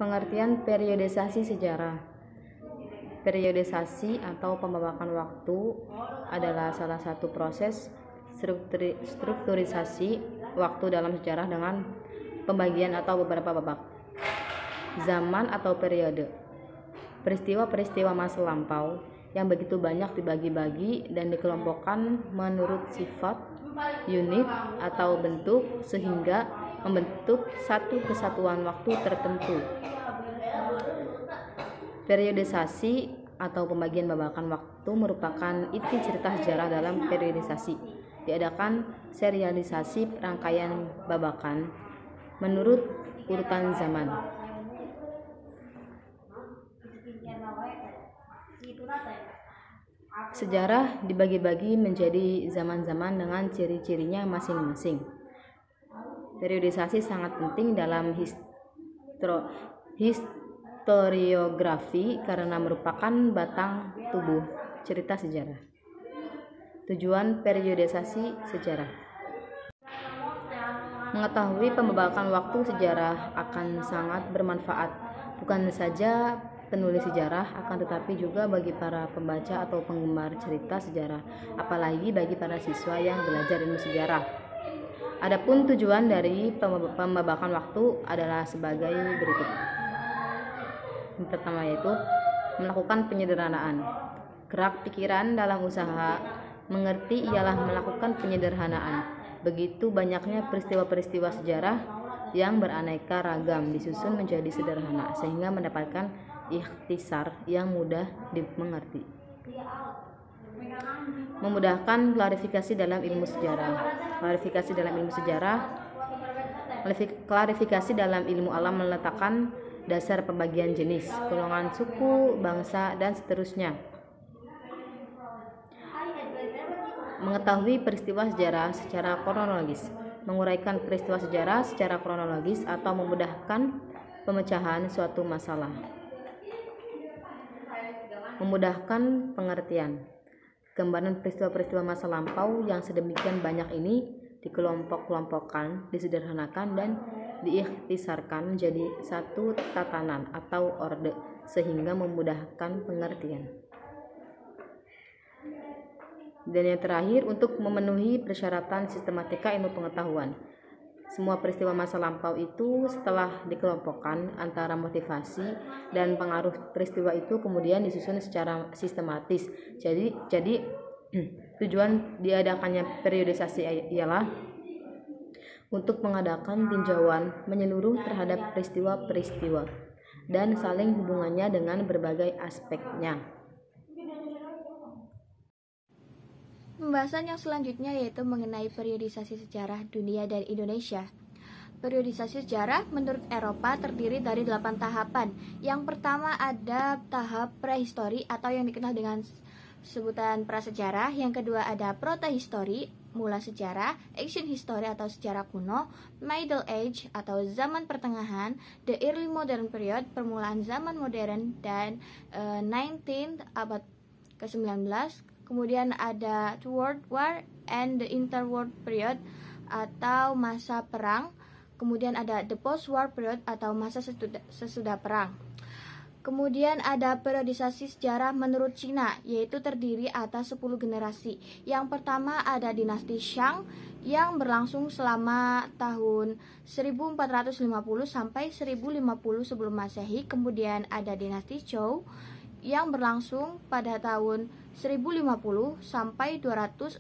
Pengertian periodisasi sejarah. Periodisasi atau pembabakan waktu adalah salah satu proses strukturisasi waktu dalam sejarah dengan pembagian atau beberapa babak. Zaman atau periode. Peristiwa-peristiwa masa lampau yang begitu banyak dibagi-bagi dan dikelompokkan menurut sifat, unit, atau bentuk sehingga membentuk satu kesatuan waktu tertentu. Periodisasi atau pembagian babakan waktu merupakan inti cerita sejarah. Dalam periodisasi diadakan serialisasi rangkaian babakan menurut urutan zaman. Sejarah dibagi-bagi menjadi zaman-zaman dengan ciri-cirinya masing-masing. Periodisasi sangat penting dalam historiografi karena merupakan batang tubuh cerita sejarah. Tujuan periodisasi sejarah. Mengetahui pembabakan waktu sejarah akan sangat bermanfaat, bukan saja penulis sejarah, akan tetapi juga bagi para pembaca atau penggemar cerita sejarah, apalagi bagi para siswa yang belajar ilmu sejarah. Adapun tujuan dari pembabakan waktu adalah sebagai berikut. Yang pertama yaitu melakukan penyederhanaan. Gerak pikiran dalam usaha mengerti ialah melakukan penyederhanaan. Begitu banyaknya peristiwa-peristiwa sejarah yang beraneka ragam disusun menjadi sederhana sehingga mendapatkan ikhtisar yang mudah dimengerti. Memudahkan klarifikasi dalam ilmu sejarah. Klarifikasi dalam ilmu alam meletakkan dasar pembagian jenis, golongan, suku, bangsa, dan seterusnya. Mengetahui peristiwa sejarah secara kronologis, menguraikan peristiwa sejarah secara kronologis atau memudahkan pemecahan suatu masalah. Memudahkan pengertian. Gambaran peristiwa-peristiwa masa lampau yang sedemikian banyak ini dikelompok-kelompokkan, disederhanakan, dan diikhtisarkan menjadi satu tatanan atau orde sehingga memudahkan pengertian. Dan yang terakhir, untuk memenuhi persyaratan sistematika ilmu pengetahuan. Semua peristiwa masa lampau itu setelah dikelompokkan antara motivasi dan pengaruh peristiwa itu kemudian disusun secara sistematis. Jadi tujuan diadakannya periodisasi ialah untuk mengadakan tinjauan menyeluruh terhadap peristiwa-peristiwa dan saling hubungannya dengan berbagai aspeknya. Pembahasan yang selanjutnya yaitu mengenai periodisasi sejarah dunia dan Indonesia. Periodisasi sejarah menurut Eropa terdiri dari 8 tahapan. Yang pertama ada tahap prehistori atau yang dikenal dengan sebutan prasejarah. Yang kedua ada protohistory, mula sejarah, ancient history atau sejarah kuno, middle age atau zaman pertengahan, the early modern period, permulaan zaman modern, dan 19th abad ke-19. Kemudian ada the World War and the Interwar period atau masa perang. Kemudian ada the post-war period atau masa sesudah perang. Kemudian ada periodisasi sejarah menurut Cina, yaitu terdiri atas 10 generasi. Yang pertama ada dinasti Shang yang berlangsung selama tahun 1450 sampai 1050 sebelum Masehi. Kemudian ada dinasti Zhou yang berlangsung pada tahun 1050 sampai 247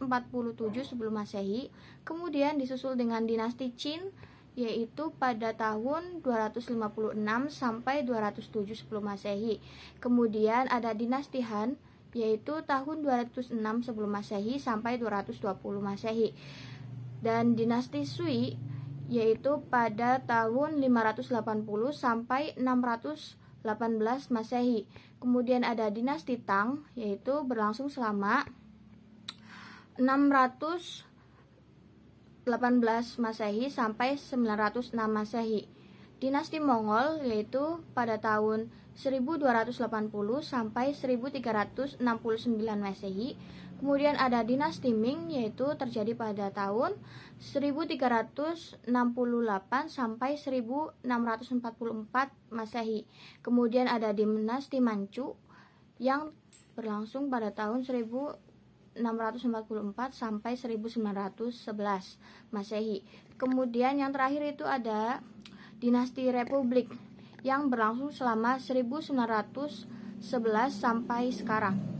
sebelum Masehi. Kemudian disusul dengan dinasti Qin yaitu pada tahun 256 sampai 207 sebelum Masehi. Kemudian ada dinasti Han yaitu tahun 206 sebelum Masehi sampai 220 Masehi. Dan dinasti Sui yaitu pada tahun 580 sampai 618 Masehi. Kemudian ada dinasti Tang yaitu berlangsung selama 618 Masehi sampai 906 Masehi. Dinasti Mongol yaitu pada tahun 1280 sampai 1369 Masehi. Kemudian ada dinasti Ming, yaitu terjadi pada tahun 1368 sampai 1644 Masehi. Kemudian ada dinasti Manchu yang berlangsung pada tahun 1644 sampai 1911 Masehi. Kemudian yang terakhir itu ada dinasti Republik yang berlangsung selama 1911 sampai sekarang.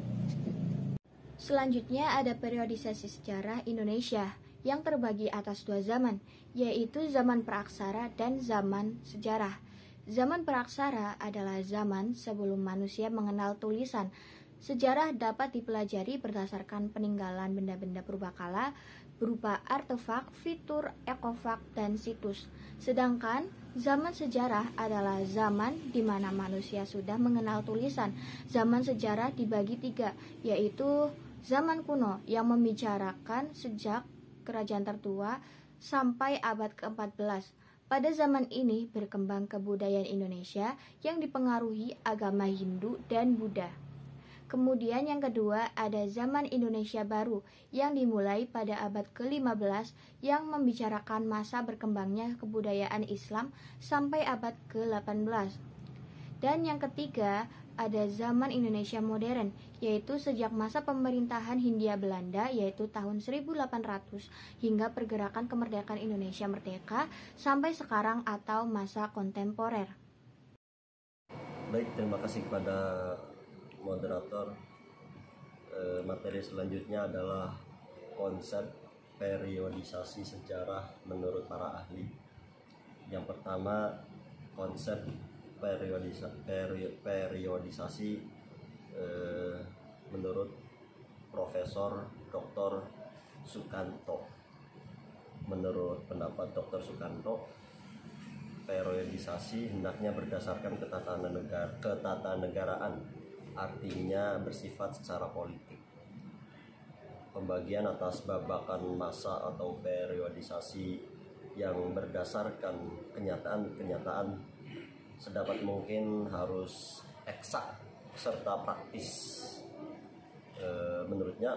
Selanjutnya ada periodisasi sejarah Indonesia yang terbagi atas dua zaman, yaitu zaman praaksara dan zaman sejarah. Zaman praaksara adalah zaman sebelum manusia mengenal tulisan. Sejarah dapat dipelajari berdasarkan peninggalan benda-benda purbakala berupa artefak, fitur, ekofak, dan situs. Sedangkan zaman sejarah adalah zaman di mana manusia sudah mengenal tulisan. Zaman sejarah dibagi tiga, yaitu zaman kuno yang membicarakan sejak kerajaan tertua sampai abad ke-14. Pada zaman ini berkembang kebudayaan Indonesia yang dipengaruhi agama Hindu dan Buddha. Kemudian yang kedua ada zaman Indonesia baru yang dimulai pada abad ke-15 yang membicarakan masa berkembangnya kebudayaan Islam sampai abad ke-18. Dan yang ketiga ada zaman Indonesia modern, yaitu sejak masa pemerintahan Hindia Belanda, yaitu tahun 1800 hingga pergerakan kemerdekaan Indonesia merdeka sampai sekarang atau masa kontemporer. Baik, terima kasih kepada moderator. Materi selanjutnya adalah konsep periodisasi sejarah menurut para ahli. Yang pertama, konsep periodisasi menurut Profesor Dr. Sukanto. Menurut pendapat Dr. Sukanto, periodisasi hendaknya berdasarkan ketatanegaraan, artinya bersifat secara politik. Pembagian atas babakan masa atau periodisasi yang berdasarkan kenyataan sedapat mungkin harus eksak serta praktis. Menurutnya,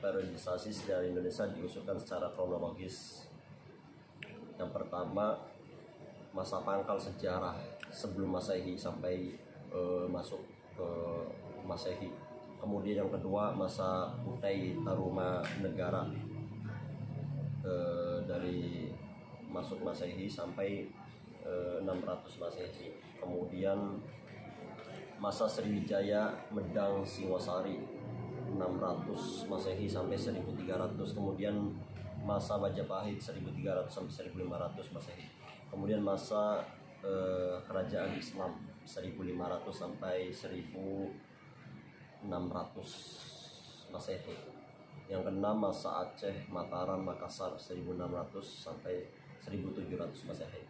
periodisasi sejarah Indonesia diusulkan secara kronologis. Yang pertama, masa pangkal sejarah sebelum Masehi sampai masuk ke Masehi. Kemudian yang kedua, masa Kutai Tarumanegara dari masuk Masehi sampai 600 Masehi. Kemudian masa Sriwijaya Medang Singosari 600 Masehi sampai 1300. Kemudian masa Majapahit 1300 sampai 1500 Masehi. Kemudian masa kerajaan Islam 1500 sampai 1600 Masehi. Yang keenam, masa Aceh Mataram Makassar 1600 sampai 1700 Masehi.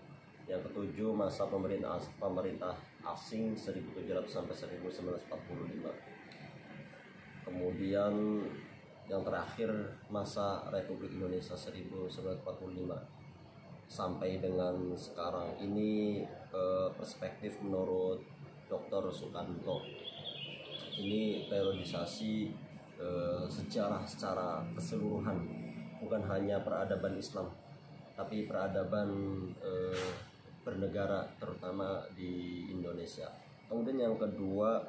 Yang ketujuh, masa pemerintah asing 1700 sampai 1945. Kemudian yang terakhir, masa Republik Indonesia 1945 sampai dengan sekarang. Ini perspektif menurut Dr. Sukanto. Ini periodisasi sejarah secara keseluruhan, bukan hanya peradaban Islam, tapi peradaban bernegara, terutama di Indonesia. Kemudian yang kedua,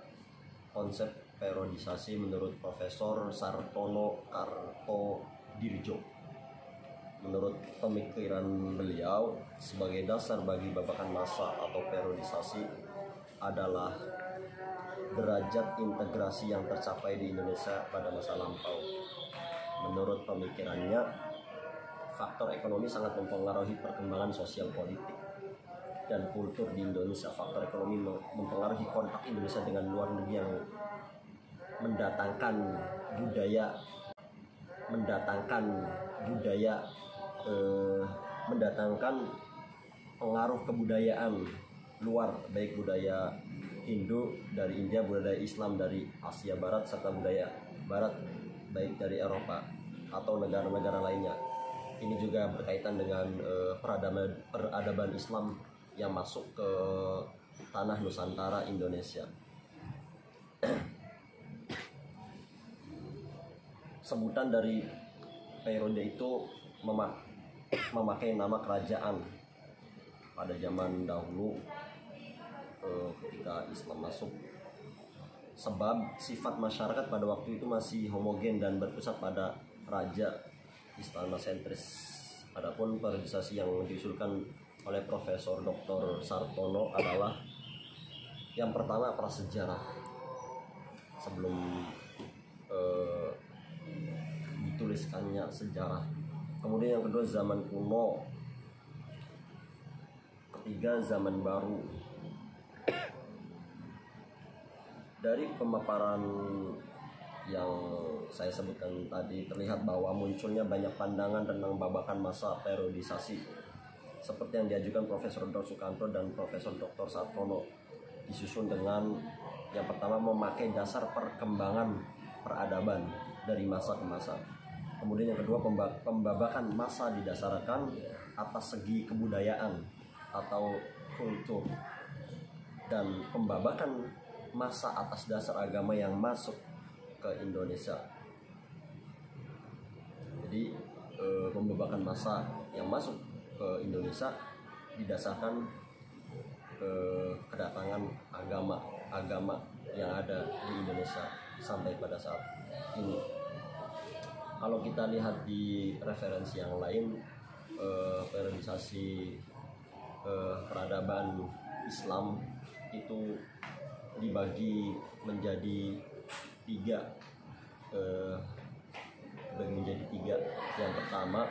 konsep periodisasi menurut Profesor Sartono Kartodirjo. Menurut pemikiran beliau, sebagai dasar bagi babakan masa atau periodisasi adalah derajat integrasi yang tercapai di Indonesia pada masa lampau. Menurut pemikirannya, faktor ekonomi sangat mempengaruhi perkembangan sosial politik dan kultur di Indonesia. Faktor ekonomi mempengaruhi kontak Indonesia dengan luar negeri yang mendatangkan pengaruh kebudayaan luar, baik budaya Hindu dari India, budaya Islam dari Asia Barat, serta budaya Barat baik dari Eropa atau negara-negara lainnya. Ini juga berkaitan dengan peradaban Islam yang masuk ke tanah Nusantara Indonesia. sebutan dari periode itu memakai nama kerajaan pada zaman dahulu ketika Islam masuk, sebab sifat masyarakat pada waktu itu masih homogen dan berpusat pada raja, istana sentris. Adapun periodisasi yang diusulkan oleh Profesor Dr. Sartono adalah yang pertama prasejarah, sebelum dituliskannya sejarah. Kemudian yang kedua zaman kuno, ketiga zaman baru. Dari pemaparan yang saya sebutkan tadi terlihat bahwa munculnya banyak pandangan tentang babakan masa periodisasi seperti yang diajukan Profesor Dr. Sukanto dan Profesor Dr. Sartono, disusun dengan yang pertama memakai dasar perkembangan peradaban dari masa ke masa. Kemudian yang kedua pembabakan masa didasarkan atas segi kebudayaan atau kultur, dan pembabakan masa atas dasar agama yang masuk ke Indonesia. Jadi pembabakan masa yang masuk ke Indonesia didasarkan kedatangan agama yang ada di Indonesia sampai pada saat ini. Kalau kita lihat di referensi yang lain, periodisasi peradaban Islam itu dibagi menjadi tiga. Yang pertama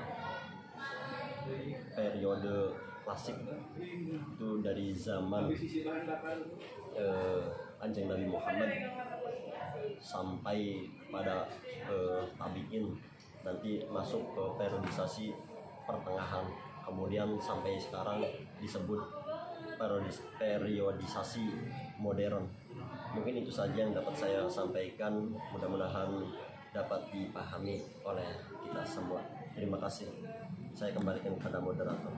periode klasik, itu dari zaman Kanjeng Nabi Muhammad sampai pada tabi'in, nanti masuk ke periodisasi pertengahan, kemudian sampai sekarang disebut periodisasi modern. Mungkin itu saja yang dapat saya sampaikan, mudah-mudahan dapat dipahami oleh kita semua. Terima kasih. Saya kembalikan kepada moderator.